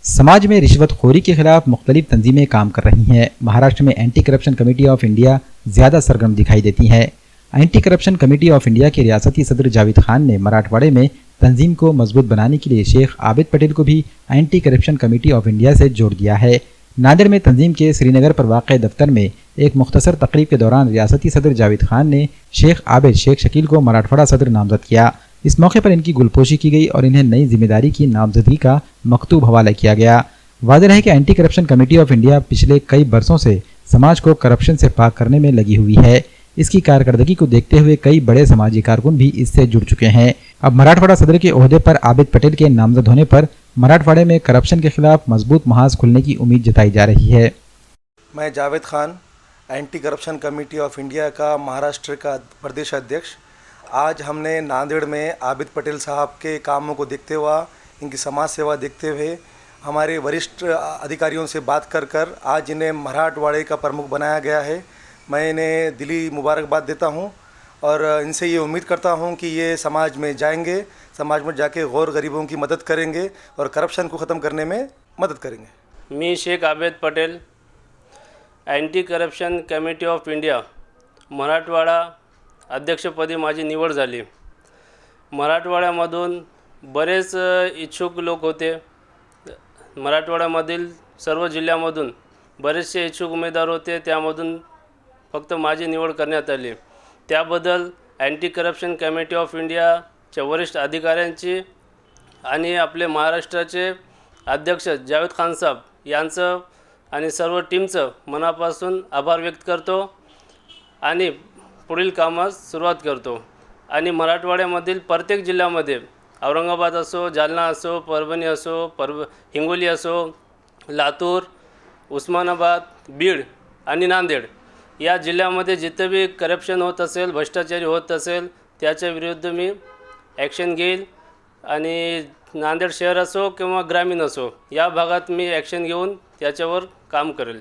समाज में रिश्वतखोरी के खिलाफ मुख्तलिफ तंजीमें काम कर रही हैं। महाराष्ट्र में anti corruption committee of India ज़्यादा सरगर्म दिखाई देती है। Anti corruption committee of India के रियासती सदर जावेद खान ने मराठवाड़े में तंजीम को मजबूत बनाने के लिए शेख आबिद पटेल को भी anti corruption committee of India से जोड़ दिया है। नांदेड़ में तंजीम के श्रीनगर पर वाक़ दफ्तर में एक मुख्तसर तकरीब के दौरान रियासती सदर जावेद खान ने शेख आबिद शेख शकील को मराठवाड़ा सदर नामजद किया। इस मौके पर इनकी गुलपोशी की गई और इन्हें नई जिम्मेदारी की नामजदगी का मकतूब हवाला किया गया। वाज़ेह है कि anti corruption committee of India पिछले कई बरसों से समाज को करप्शन से पाक करने में लगी हुई है। इसकी कारकर्दगी को देखते हुए कई बड़े समाजी कारकुन भी इससे जुड़ चुके हैं। अब मराठवाड़ा सदर के ओहदे पर आबिद पटेल के नामजद होने पर मराठवाड़े में करप्शन के खिलाफ मजबूत महाज खुलने की उम्मीद जताई जा रही है। मैं Javed Khan, anti corruption committee of India का महाराष्ट्र का प्रदेश अध्यक्ष। आज हमने नांदेड़ में आबिद पटेल साहब के कामों को देखते हुए, इनकी समाज सेवा देखते हुए हमारे वरिष्ठ अधिकारियों से बात कर आज इन्हें मराठवाड़े का प्रमुख बनाया गया है। मैं इन्हें दिली मुबारकबाद देता हूं और इनसे ये उम्मीद करता हूं कि ये समाज में जाएंगे, समाज में जाके गौर गरीबों की मदद करेंगे और करप्शन को ख़त्म करने में मदद करेंगे। मी Shaikh Abid Patel, anti corruption committee of India Marathwada अध्यक्षपदी माझी निवड झाली। मराठवाड्यामधून बरेच इच्छुक लोक होते। मराठवाड्यामधील सर्व जिल्ह्यामधून बरेचसे इच्छुक उमेदवार होते, त्यामधून फक्त माझी निवड करण्यात आली। त्याबद्दल एंटी करप्शन कमिटी ऑफ इंडियाच्या वरिष्ठ अधिकाऱ्यांची आणि आपले महाराष्ट्राचे अध्यक्ष जावेद खान साहब यांचं आणि सर्व टीमचं मनापासून आभार व्यक्त करतो आणि पुढील कामास सुरुवात करतो। आणि मराठवाड्यामधील प्रत्येक जिल्ह्यामध्ये औरंगाबाद असो, जालना असो, परभणी असो, हिंगोली असो, लातूर, उस्मानाबाद, बीड आणि नांदेड या जिल्ह्यामध्ये जिथे भी करप्शन होत असेल, भ्रष्टाचारी होत असेल, त्याच्या विरुद्ध मी ॲक्शन घेईल। आणि नांदेड शहर असो किंवा ग्रामीण असो, या भागात मी ॲक्शन घेऊन त्याच्यावर काम करेल।